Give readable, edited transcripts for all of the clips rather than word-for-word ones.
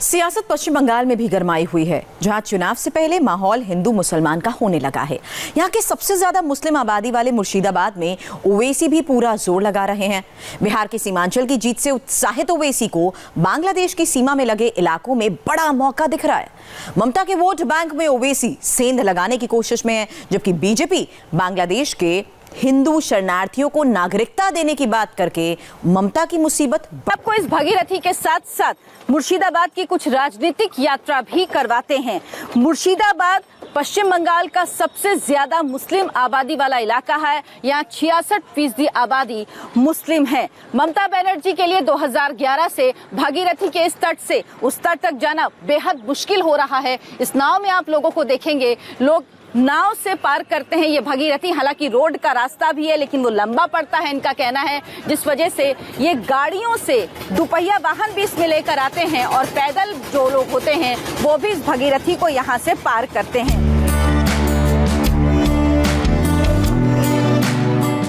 सियासत पश्चिम बंगाल में भी गरमाई हुई है, जहां चुनाव से पहले माहौल हिंदू मुसलमान का होने लगा है। यहां के सबसे ज्यादा मुस्लिम आबादी वाले मुर्शिदाबाद में ओवैसी भी पूरा जोर लगा रहे हैं। बिहार के सीमांचल की जीत से उत्साहित ओवैसी को बांग्लादेश की सीमा में लगे इलाकों में बड़ा मौका दिख रहा है। ममता के वोट बैंक में ओवैसी सेंध लगाने की कोशिश में है, जबकि बीजेपी बांग्लादेश के हिंदू शरणार्थियों को नागरिकता देने की बात करके ममता की मुसीबत। आपको इस भगीरथी के साथ साथ मुर्शिदाबाद की कुछ राजनीतिक यात्रा भी करवाते हैं। मुर्शिदाबाद पश्चिम बंगाल का सबसे ज्यादा मुस्लिम आबादी वाला इलाका है। यहाँ 66% आबादी मुस्लिम है। ममता बनर्जी के लिए 2011 से भागीरथी के इस तट से उस तट तक जाना बेहद मुश्किल हो रहा है। इस नाव में आप लोगों को देखेंगे, लोग नाव से पार करते हैं ये भगीरथी। हालांकि रोड का रास्ता भी है, लेकिन वो लंबा पड़ता है, इनका कहना है, जिस वजह से ये गाड़ियों से दुपहिया वाहन भी इसमें लेकर आते हैं और पैदल जो लोग होते हैं वो भी इस भगीरथी को यहाँ से पार करते हैं।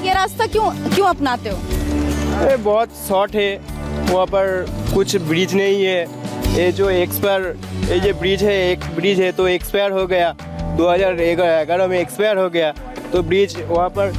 ये रास्ता क्यों अपनाते हो? अरे बहुत शॉर्ट है, वहाँ पर कुछ ब्रिज नहीं है। ये जो ये ब्रिज है, एक ब्रिज है तो एक्सपायर हो गया, 2011 में एक्सपायर हो गया। तो ब्रिज वहाँ पर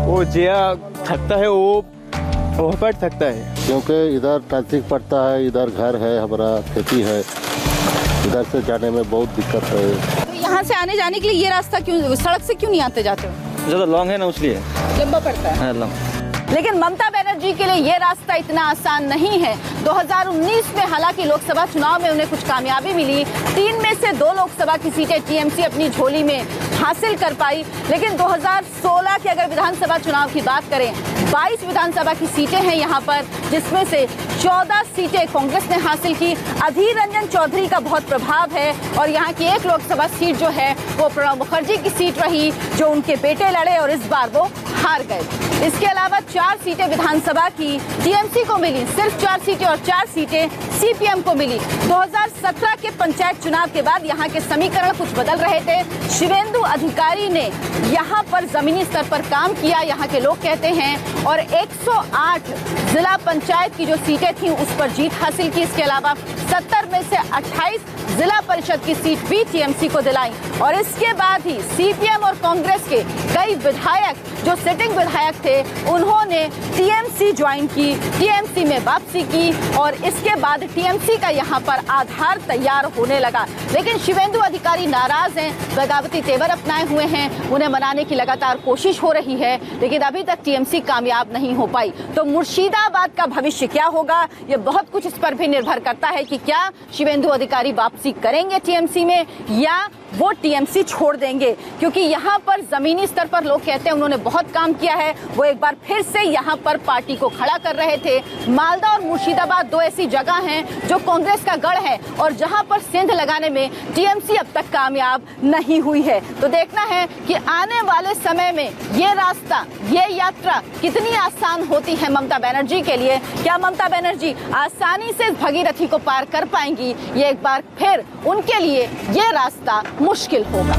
वो जिया थकता है, वो वहाँ पर थकता है, क्योंकि इधर ट्रैफिक पड़ता है, इधर घर है, हमारा खेती है, इधर से जाने में बहुत दिक्कत है। तो यहाँ से आने जाने के लिए ये रास्ता क्यों, सड़क से क्यों नहीं आते जाते हो? ज़्यादा लॉन्ग है ना, इसलिए लंबा पड़ता है। लॉन्ग। लेकिन ममता बनर्जी के लिए ये रास्ता इतना आसान नहीं है। 2019 में हालांकि लोकसभा चुनाव में उन्हें कुछ कामयाबी मिली, 3 में से 2 लोकसभा की सीटें टीएमसी अपनी झोली में हासिल कर पाई। लेकिन 2016 के अगर विधानसभा चुनाव की बात करें, 22 विधानसभा की सीटें हैं यहाँ पर, जिसमें से 14 सीटें कांग्रेस ने हासिल की। अधीर रंजन चौधरी का बहुत प्रभाव है और यहाँ की एक लोकसभा सीट जो है वो प्रणब मुखर्जी की सीट रही, जो उनके बेटे लड़े और इस बार वो हार गए। इसके अलावा 4 सीटें विधानसभा की टीएमसी को मिली, सिर्फ 4 सीटें, और 4 सीटें सीपीएम को मिली। 2017 के पंचायत चुनाव के बाद यहाँ के समीकरण कुछ बदल रहे थे। शिवेंदु अधिकारी ने यहाँ पर जमीनी स्तर पर काम किया, यहाँ के लोग कहते हैं, और 108 जिला पंचायत की जो सीटें थी उस पर जीत हासिल की। इसके अलावा 70 में से 28 जिला परिषद की सीट भी टीएमसी को दिलाई। और इसके बाद ही सीपीएम और कांग्रेस के कई विधायक जो सिटिंग विधायक थे उन्होंने टीएमसी ज्वाइन की, टीएमसी में वापसी की, और इसके बाद टीएमसी का यहाँ पर आधार तैयार होने लगा। लेकिन शिवेंदु अधिकारी नाराज हैं, बगावती तेवर अपनाए हुए हैं, उन्हें मनाने की लगातार कोशिश हो रही है, लेकिन अभी तक टीएमसी कामयाब नहीं हो पाई। तो मुर्शिदाबाद का भविष्य क्या होगा, ये बहुत कुछ इस पर भी निर्भर करता है कि क्या शिवेंदु अधिकारी वापसी करेंगे टीएमसी में या वो टीएमसी छोड़ देंगे, क्योंकि यहाँ पर जमीनी स्तर पर लोग कहते हैं उन्होंने बहुत काम किया है। वो एक बार फिर से यहाँ पर पार्टी को खड़ा कर रहे थे। मालदा और मुर्शिदाबाद 2 ऐसी जगह हैं जो कांग्रेस का गढ़ है और जहाँ पर सेंध लगाने में टीएमसी अब तक कामयाब नहीं हुई है। तो देखना है कि आने वाले समय में ये रास्ता, ये यात्रा कितनी आसान होती है ममता बनर्जी के लिए। क्या ममता बनर्जी आसानी से इस भगीरथी को पार कर पाएंगी? ये एक बार फिर उनके लिए ये रास्ता मुश्किल होगा।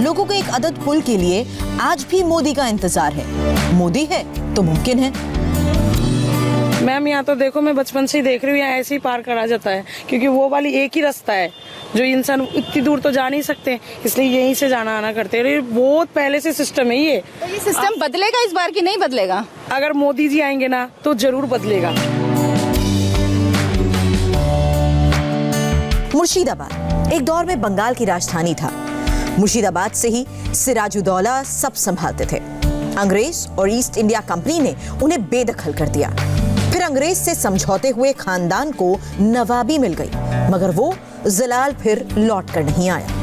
लोगों को एक अदद पुल के लिए आज भी मोदी का इंतजार है। मोदी है तो मुमकिन है। मैम यहाँ तो देखो, मैं बचपन से ही देख रही हूँ, यहाँ ऐसे ही पार करा जाता है, क्योंकि वो वाली एक ही रास्ता है जो इंसान इतनी दूर तो जा नहीं सकते, इसलिए यहीं से जाना आना करते हैं। बहुत पहले से सिस्टम है ये। तो ये सिस्टम बदलेगा इस बार की नहीं बदलेगा? अगर मोदी जी आएंगे ना तो जरूर बदलेगा। मुर्शिदाबाद एक दौर में बंगाल की राजधानी था। मुर्शिदाबाद से ही सिराजुद्दौला सब संभालते थे। अंग्रेज और ईस्ट इंडिया कंपनी ने उन्हें बेदखल कर दिया। फिर अंग्रेज से समझौते हुए खानदान को नवाबी मिल गई, मगर वो जलाल फिर लौट कर नहीं आया।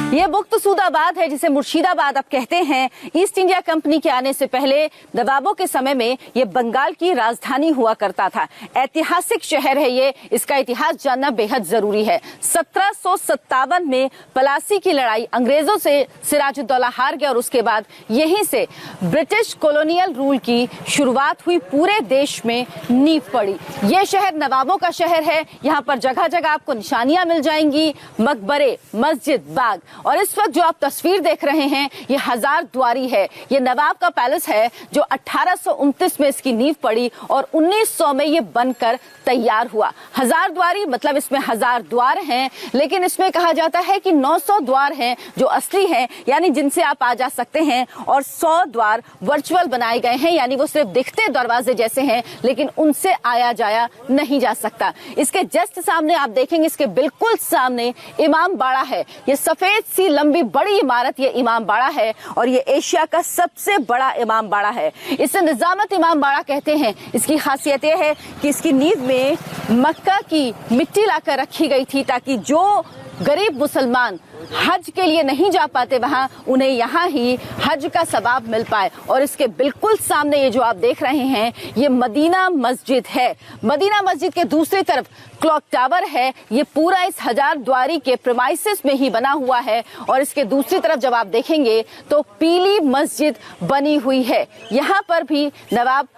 ये मुक्तसूदाबाद है, जिसे मुर्शिदाबाद अब कहते हैं। ईस्ट इंडिया कंपनी के आने से पहले नवाबों के समय में ये बंगाल की राजधानी हुआ करता था। ऐतिहासिक शहर है ये, इसका इतिहास जानना बेहद जरूरी है। 1757 में पलासी की लड़ाई, अंग्रेजों से सिराजुद्दौला हार गया और उसके बाद यहीं से ब्रिटिश कॉलोनियल रूल की शुरुआत हुई, पूरे देश में नींव पड़ी। ये शहर नवाबों का शहर है। यहाँ पर जगह जगह आपको निशानियां मिल जाएंगी, मकबरे, मस्जिद, बाग। और इस वक्त जो आप तस्वीर देख रहे हैं ये हजारद्वारी है। ये नवाब का पैलेस है जो 1829 में इसकी नींव पड़ी और 1900 में ये बनकर तैयार हुआ। हजारद्वारी मतलब इसमें 1000 द्वार हैं, लेकिन इसमें कहा जाता है कि 900 द्वार हैं जो असली हैं, यानी जिनसे आप आ जा सकते हैं, और 100 द्वार वर्चुअल बनाए गए हैं, यानी वो सिर्फ दिखते दरवाजे जैसे हैं लेकिन उनसे आया जाया नहीं जा सकता। इसके जस्ट सामने आप देखेंगे, इसके बिल्कुल सामने इमाम बाड़ा है। ये सफेद सी लंबी बड़ी इमारत ये इमाम बाड़ा है और ये एशिया का सबसे बड़ा इमाम बाड़ा है। इसे निजामत इमाम बाड़ा कहते हैं। इसकी खासियत यह है कि इसकी नींव में मक्का की मिट्टी लाकर रखी गई थी ताकि जो गरीब मुसलमान हज के लिए नहीं जा पाते वहां उन्हें यहाँ ही हज का सवाब मिल पाए। और इसके बिल्कुल सामने ये जो आप देख रहे हैं ये मदीना मस्जिद है। मदीना मस्जिद के दूसरी तरफ क्लॉक टावर है। ये पूरा इस हजारद्वारी के प्रेमाइसेस में ही बना हुआ है और इसके दूसरी तरफ जब आप देखेंगे तो पीली मस्जिद बनी हुई है। यहाँ पर भी नवाब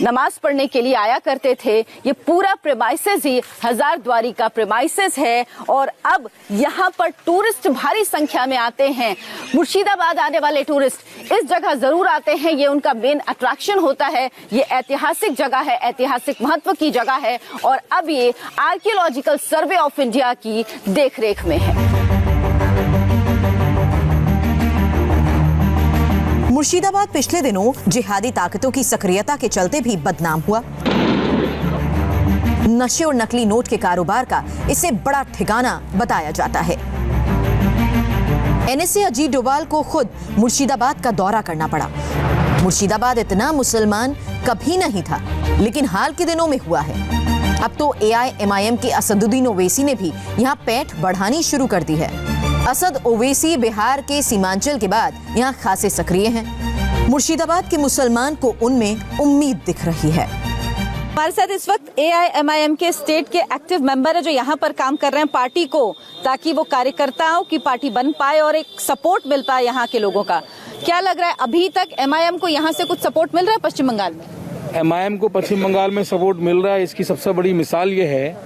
नमाज पढ़ने के लिए आया करते थे। ये पूरा प्रेमाइसेस ही हजारद्वारी का प्रेमाइसेस है और अब यहाँ पर टूरिस्ट भारी संख्या में आते हैं। मुर्शिदाबाद आने वाले टूरिस्ट इस जगह जरूर आते हैं, ये उनका मेन अट्रैक्शन होता है। ये ऐतिहासिक जगह है, ऐतिहासिक महत्व की जगह है और अब ये आर्कियोलॉजिकल सर्वे ऑफ इंडिया की देखरेख में है। मुर्शिदाबाद पिछले दिनों जिहादी ताकतों की सक्रियता के चलते भी बदनाम हुआ। नशे और नकली नोट के कारोबार का इसे बड़ा ठिकाना बताया जाता है। एनएसए अजीत डोभाल को खुद मुर्शिदाबाद का दौरा करना पड़ा। मुर्शिदाबाद इतना मुसलमान कभी नहीं था, लेकिन हाल के दिनों में हुआ है। अब तो AIMIM के असदुद्दीन ओवैसी ने भी यहाँ पैठ बढ़ानी शुरू कर दी है। असद ओवैसी बिहार के सीमांचल के बाद यहाँ खासे सक्रिय हैं। मुर्शिदाबाद के मुसलमान को उनमें उम्मीद दिख रही है। हमारे साथ इस वक्त AIMIM के स्टेट के एक्टिव मेंबर है जो यहाँ पर काम कर रहे हैं पार्टी को, ताकि वो कार्यकर्ताओं की पार्टी बन पाए और एक सपोर्ट मिल पाए यहाँ के लोगों का। क्या लग रहा है अभी तक MIM को यहाँ से कुछ सपोर्ट मिल रहा है पश्चिम बंगाल में? MIM को पश्चिम बंगाल में सपोर्ट मिल रहा है। इसकी सबसे बड़ी मिसाल ये है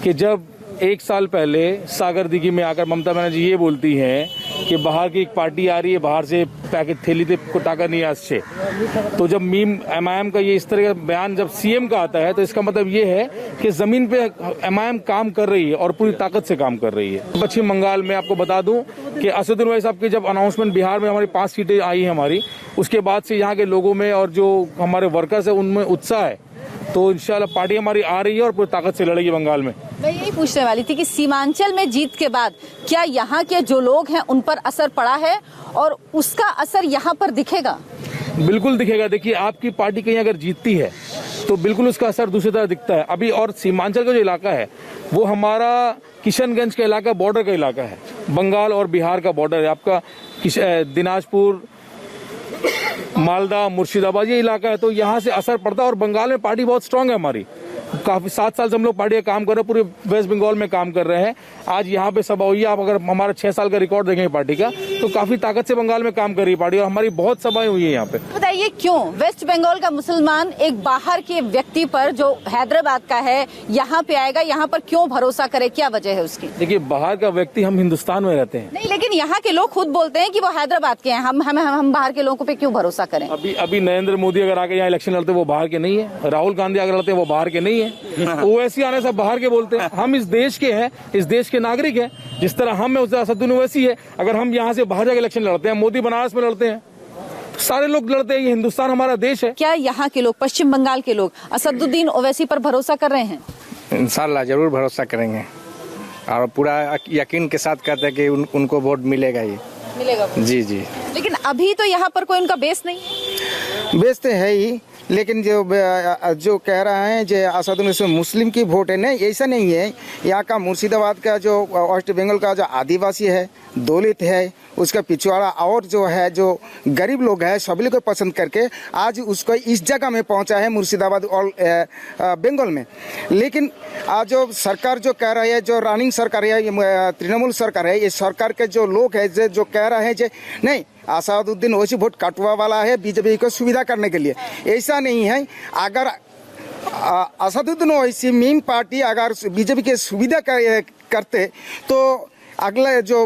कि जब 1 साल पहले सागर दिघी में आकर ममता बनर्जी ये बोलती हैं कि बाहर की एक पार्टी आ रही है, बाहर से पैकेट थैली थे को टाका नहीं आसছে, तो जब MIM का ये इस तरह का बयान जब CM का आता है तो इसका मतलब ये है कि जमीन पे MIM काम कर रही है और पूरी ताकत से काम कर रही है। पश्चिम बंगाल में आपको बता दूं कि असदुद्दीन ओवैसी साहब की जब अनाउंसमेंट बिहार में हमारी 5 सीटें आई हैं हमारी, उसके बाद से यहाँ के लोगों में और जो हमारे वर्कर्स है उनमें उत्साह है। तो इंशाल्लाह पार्टी हमारी आ रही है और पूरी ताकत से लड़ेगी बंगाल में। मैं यही पूछने वाली थी कि सीमांचल में जीत के बाद क्या यहाँ के जो लोग हैं उन पर असर पड़ा है और उसका असर यहाँ पर दिखेगा? बिल्कुल दिखेगा। देखिए, आपकी पार्टी कहीं अगर जीतती है तो बिल्कुल उसका असर दूसरी तरह दिखता है। अभी और सीमांचल का जो इलाका है वो हमारा किशनगंज का इलाका, बॉर्डर का इलाका है, बंगाल और बिहार का बॉर्डर है। आपका दिनाजपुर, मालदा, मुर्शिदाबाद ये इलाका है, तो यहाँ से असर पड़ता है। और बंगाल में पार्टी बहुत स्ट्रांग है हमारी। काफी 7 साल से हम लोग पार्टी का काम कर रहे हैं, पूरे वेस्ट बंगाल में काम कर रहे हैं। आज यहाँ पे सभा हुई है, आप अगर हमारा 6 साल का रिकॉर्ड देखेंगे पार्टी का तो काफी ताकत से बंगाल में काम कर रही है पार्टी और हमारी बहुत सभाएं हुई है यहाँ पे। बताइए क्यों वेस्ट बंगाल का मुसलमान एक बाहर के व्यक्ति पर जो हैदराबाद का है यहाँ पे आएगा, यहाँ पर क्यों भरोसा करे, क्या वजह है उसकी? देखिए, बाहर का व्यक्ति, हम हिंदुस्तान में रहते हैं। नहीं, लेकिन यहाँ के लोग खुद बोलते हैं कि वो हैदराबाद के हैं, हम बाहर के लोगों पे क्यों भरोसा करें? अभी नरेंद्र मोदी अगर आके यहाँ इलेक्शन लड़ते वो बाहर के नहीं है, राहुल गांधी अगर लड़ते वो बाहर के नहीं है, ओवैसी आने से बाहर के बोलते हैं। हम इस देश के हैं, इस देश के नागरिक हैं। जिस तरह हम है उस तरह असदुद्दीन ओवैसी है। अगर हम यहाँ से बाहर जाकर इलेक्शन लड़ते हैं, मोदी बनारस में लड़ते हैं, सारे लोग लड़ते हैं, ये हिंदुस्तान हमारा देश है। क्या यहाँ के लोग, पश्चिम बंगाल के लोग असदुद्दीन ओवैसी पर भरोसा कर रहे हैं? इंशाल्लाह जरूर भरोसा करेंगे और पूरा यकीन के साथ कहते हैं कि उनको वोट मिलेगा ही मिलेगा। जी जी। लेकिन अभी तो यहाँ पर कोई उनका बेस नहीं है। बेस तो है ही, लेकिन जो कह रहा है जो असदुद्दीन ओवैसी मुस्लिम की वोट है, नहीं ऐसा नहीं है। यहाँ का मुर्शिदाबाद का जो वेस्ट बंगाल का जो आदिवासी है, दलित है, उसका पिछवाड़ा और जो है जो गरीब लोग हैं, सभी को पसंद करके आज उसको इस जगह में पहुंचा है मुर्शिदाबाद और बंगाल में। लेकिन आज जो सरकार जो कह रही है, जो रनिंग सरकार है, तृणमूल सरकार है, ये सरकार के जो लोग है जो कह रहे हैं नहीं असदुद्दीन ओवैसी वोट कटवा वाला है बीजेपी को सुविधा करने के लिए, ऐसा नहीं है। अगर असदुद्दीन ओवैसी मीम पार्टी अगर बीजेपी की सुविधा करते तो अगला जो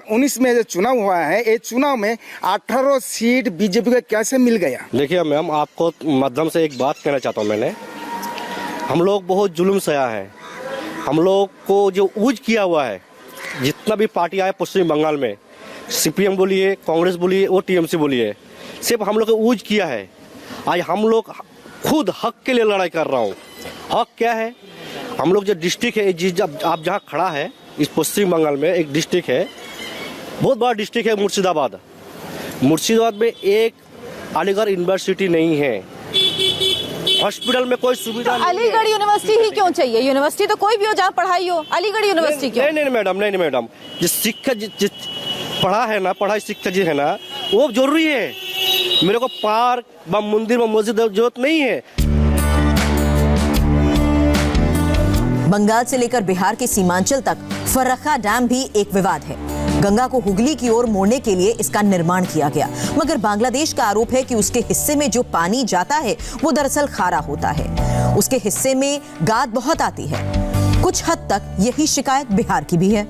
19 में जो चुनाव हुआ है, ये चुनाव में 18 सीट बीजेपी को कैसे मिल गया? देखिए मैम, आपको माध्यम से एक बात कहना चाहता हूँ मैंने। हम लोग बहुत जुल्म सहा है, हम लोग को जो ऊज किया हुआ है, जितना भी पार्टी आए पश्चिम बंगाल में, सीपीएम बोलिए, कांग्रेस बोलिए, वो टीएमसी बोलिए, सिर्फ हम लोग को ऊज किया है। आज हम लोग खुद हक के लिए लड़ाई कर रहा हूँ। हक क्या है? हम लोग जो डिस्ट्रिक्ट है, जिस आप जहाँ खड़ा है इस पश्चिम बंगाल में एक डिस्ट्रिक्ट है, बहुत बड़ा डिस्ट्रिक्ट है मुर्शिदाबाद। मुर्शिदाबाद में एक अलीगढ़ यूनिवर्सिटी नहीं है, हॉस्पिटल में कोई सुविधा नहीं है। अलीगढ़ यूनिवर्सिटी ही क्यों चाहिए? यूनिवर्सिटी तो कोई भी हो जहाँ पढ़ाई हो, अलीगढ़ यूनिवर्सिटी क्यों? नहीं मैडम, जिस शिक्षा जिस पढ़ा है ना, पढ़ाई शिक्षा जी है ना, वो जरूरी है। मेरे को पार्क व मंदिर व मस्जिद जरूरत नहीं है। बंगाल से लेकर बिहार के सीमांचल तक फर्रक्का डैम भी एक विवाद है। गंगा को हुगली की ओर मोड़ने के लिए इसका निर्माण किया गया, मगर बांग्लादेश का आरोप है कि उसके हिस्से में जो पानी जाता है वो दरअसल खारा होता है। उसके हिस्से में गाद बहुत आती है। कुछ हद तक यही शिकायत बिहार की भी है।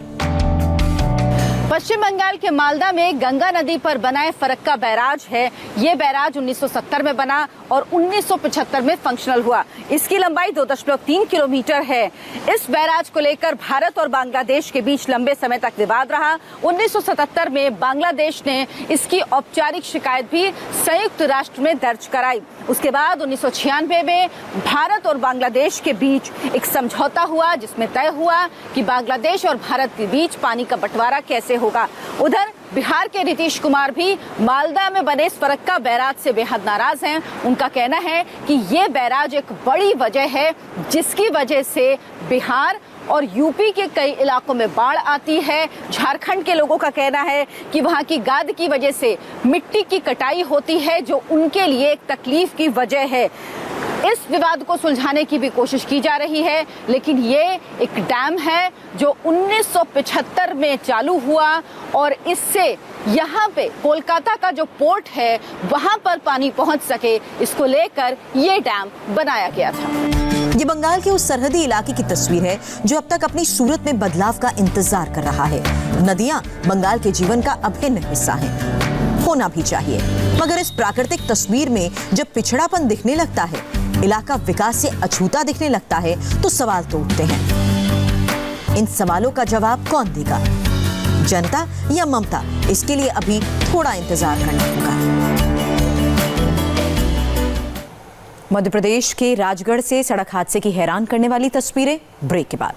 पश्चिम बंगाल के मालदा में गंगा नदी पर बना फरक्का बैराज है। ये बैराज 1970 में बना और 1975 में फंक्शनल हुआ। इसकी लंबाई 2.3 किलोमीटर है। इस बैराज को लेकर भारत और बांग्लादेश के बीच लंबे समय तक विवाद रहा। 1977 में बांग्लादेश ने इसकी औपचारिक शिकायत भी संयुक्त राष्ट्र में दर्ज कराई। उसके बाद 1996 में भारत और बांग्लादेश के बीच एक समझौता हुआ, जिसमें तय हुआ कि बांग्लादेश और भारत के बीच पानी का बंटवारा कैसे होगा। उधर बिहार के नीतीश कुमार भी मालदा में बने इस फरक्का बैराज से बेहद नाराज हैं। उनका कहना है कि ये बैराज एक बड़ी वजह है जिसकी वजह से बिहार और यूपी के कई इलाकों में बाढ़ आती है। झारखंड के लोगों का कहना है कि वहां की गाद की वजह से मिट्टी की कटाई होती है, जो उनके लिए एक तकलीफ की वजह है। इस विवाद को सुलझाने की भी कोशिश की जा रही है, लेकिन ये एक डैम है जो 1975 में चालू हुआ और इससे यहाँ पे कोलकाता का जो पोर्ट है वहां पर पानी पहुंच सके, इसको लेकर ये डैम बनाया गया था। ये बंगाल के उस सरहदी इलाके की तस्वीर है जो अब तक अपनी सूरत में बदलाव का इंतजार कर रहा है। नदियां बंगाल के जीवन का अभिन्न हिस्सा हैं, होना भी चाहिए, मगर इस प्राकृतिक तस्वीर में जब पिछड़ापन दिखने लगता है, इलाका विकास से अछूता दिखने लगता है, तो सवाल तो उठते हैं। इन सवालों का जवाब कौन देगा? जनता या ममता? इसके लिए अभी थोड़ा इंतजार करना होगा। मध्य प्रदेश के राजगढ़ से सड़क हादसे की हैरान करने वाली तस्वीरें ब्रेक के बाद।